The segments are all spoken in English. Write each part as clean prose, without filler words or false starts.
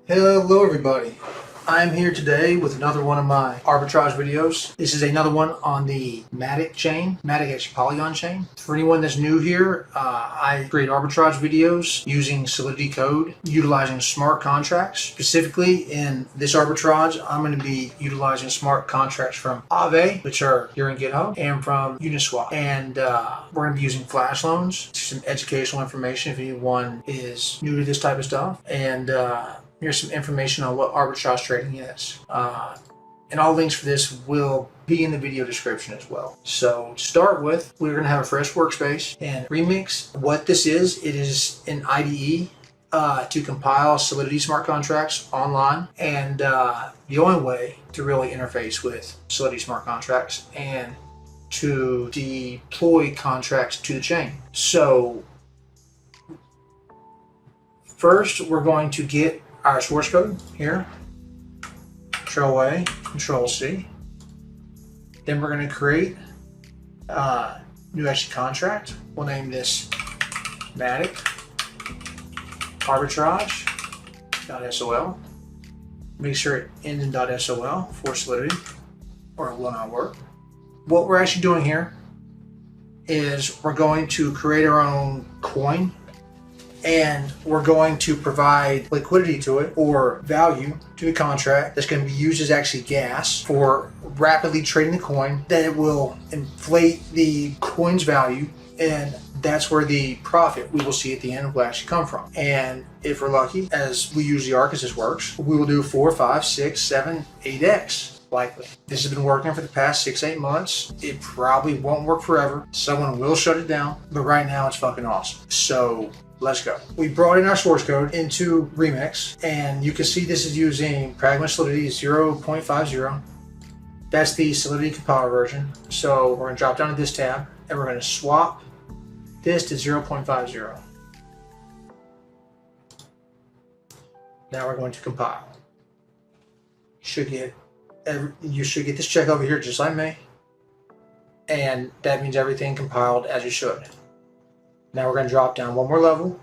Hello everybody, I'm here today with another one of my arbitrage videos. This is another one on the MATIC chain, MATIC Polygon chain. For anyone that's new here, I create arbitrage videos using Solidity code, utilizing smart contracts. Specifically in this arbitrage, I'm going to be utilizing smart contracts from Aave, which are here in GitHub, and from Uniswap. And we're going to be using Flash Loans, some educational information if anyone is new to this type of stuff. And here's some information on what arbitrage trading is. And all links for this will be in the video description as well. So to start with, we're going to have a fresh workspace and Remix. What this is, it is an IDE to compile Solidity smart contracts online. And the only way to really interface with Solidity smart contracts and to deploy contracts to the chain. So first, we're going to get our source code here, Control A, Control C. Then we're going to create a new actual contract. We'll name this MATIC Arbitrage.sol. Make sure it ends in .sol for Solidity, or it will not work. What we're actually doing here is we're going to create our own coin, and we're going to provide liquidity to it, or value to the contract that's going to be used as actually gas for rapidly trading the coin. Then it will inflate the coin's value, and that's where the profit we will see at the end will actually come from. And if we're lucky, as we usually are because this works, we will do 4, 5, 6, 7, 8x. Likely. This has been working for the past 6-8 months. It probably won't work forever. Someone will shut it down, but right now it's fucking awesome. So let's go. We brought in our source code into Remix, and you can see this is using Pragma Solidity 0.50. That's the Solidity Compiler version. So we're going to drop down to this tab, and we're going to swap this to 0.50. Now we're going to compile. You should get this check over here just like me, and that means everything compiled as you should. Now we're going to drop down one more level,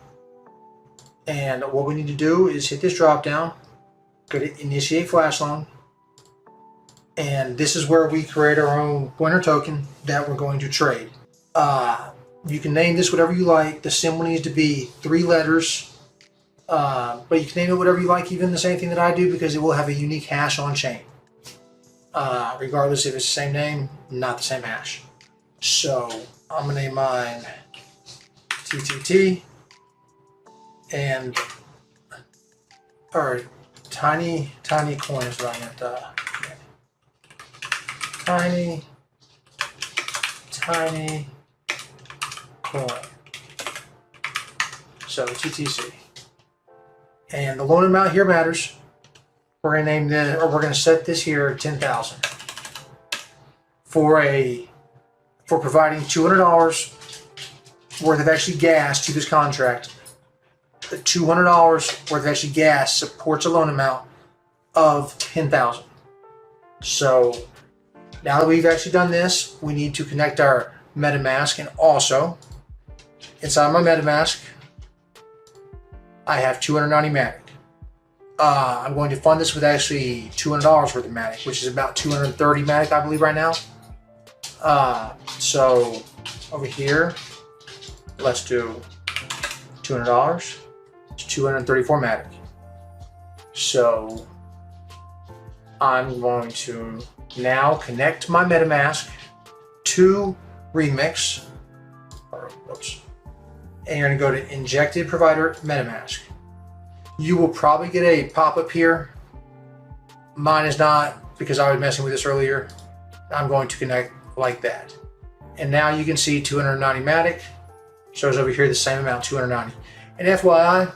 and what we need to do is hit this drop down, go to Initiate Flash Loan, and this is where we create our own pointer token that we're going to trade. You can name this whatever you like. The symbol needs to be 3 letters, but you can name it whatever you like, even the same thing that I do, because it will have a unique hash on chain. Regardless if it's the same name, not the same hash. So I'm going to name mine TTT, and or tiny coin is what I meant. Tiny coin. So TTC, and the loan amount here matters. We're going to name this, or we're going to set this here 10,000 for providing $200 worth of actually gas to this contract. The $200 worth of actually gas supports a loan amount of 10,000. So now that we've actually done this, we need to connect our MetaMask, and also inside my MetaMask, I have 290 MATIC. I'm going to fund this with actually $200 worth of MATIC, which is about 230 MATIC, I believe, right now. So over here, let's do $200 to 234 MATIC. So I'm going to now connect my MetaMask to Remix, and you're going to go to Injected Provider MetaMask. You will probably get a pop-up here. Mine is not, because I was messing with this earlier. I'm going to connect like that. And now you can see 290 MATIC. Shows over here the same amount, 290. And FYI,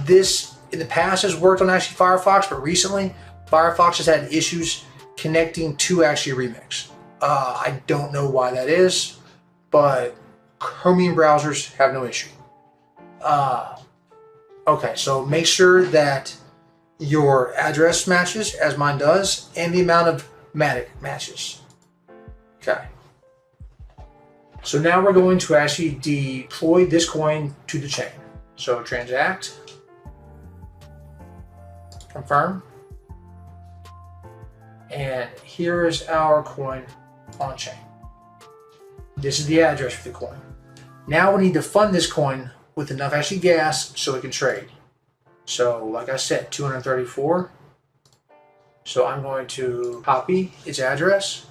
this in the past has worked on actually Firefox, but recently Firefox has had issues connecting to actually Remix. I don't know why that is, but Chromium browsers have no issue. Okay, so make sure that your address matches, as mine does, and the amount of MATIC matches. Okay. So now we're going to actually deploy this coin to the chain. So transact. Confirm. And here is our coin on chain. This is the address for the coin. Now we need to fund this coin with enough actually gas so it can trade. So like I said, 234. So I'm going to copy its address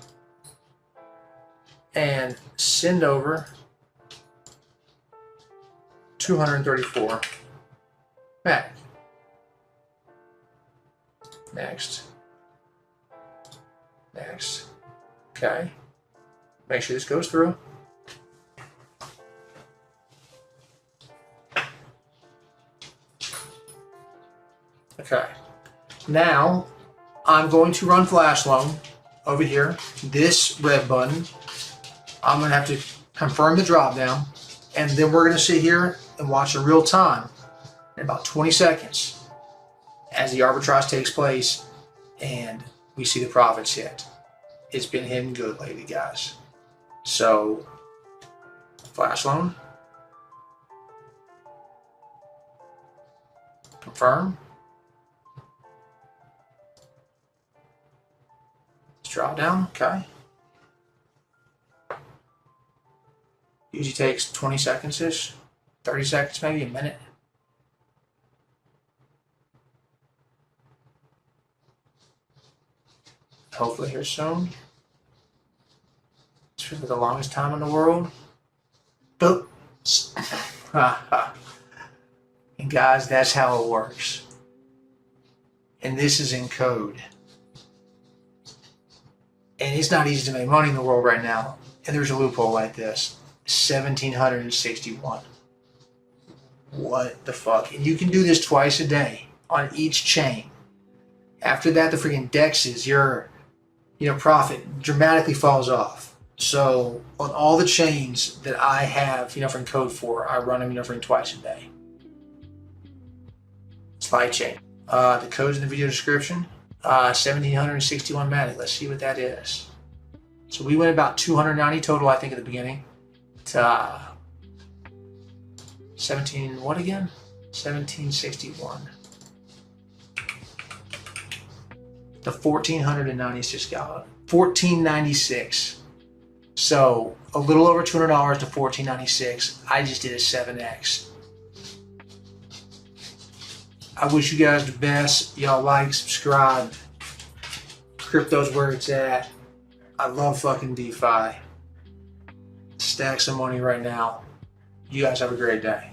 and send over 234 MATIC. Next. Next. Okay. Make sure this goes through. Okay. Now I'm going to run Flash Loan over here. This red button. I'm going to have to confirm the drop down, and then we're going to sit here and watch in real time in about 20 seconds as the arbitrage takes place and we see the profits hit. It's been hitting good lately, guys. So, Flash Loan. Confirm. Let's drop down, okay. Usually takes 20 seconds-ish, 30 seconds, maybe a minute. Hopefully here soon. It's for the longest time in the world. Boop. And guys, that's how it works. And this is in code. And it's not easy to make money in the world right now. And there's a loophole like this. 1,761. What the fuck? And you can do this twice a day on each chain. After that, the freaking dexes, your profit dramatically falls off. So on all the chains that I have, from code for, I run them, for twice a day. Slide chain. The code's in the video description. 1,761 MATIC. Let's see what that is. So we went about 290 total, I think, at the beginning. To 17, what again? 1,761. The 1,496 gallon. 1,496. So a little over $200 to 1,496. I just did a 7x. I wish you guys the best. Y'all like, subscribe. Crypto's where it's at. I love fucking DeFi. Stack some money right now. You guys have a great day.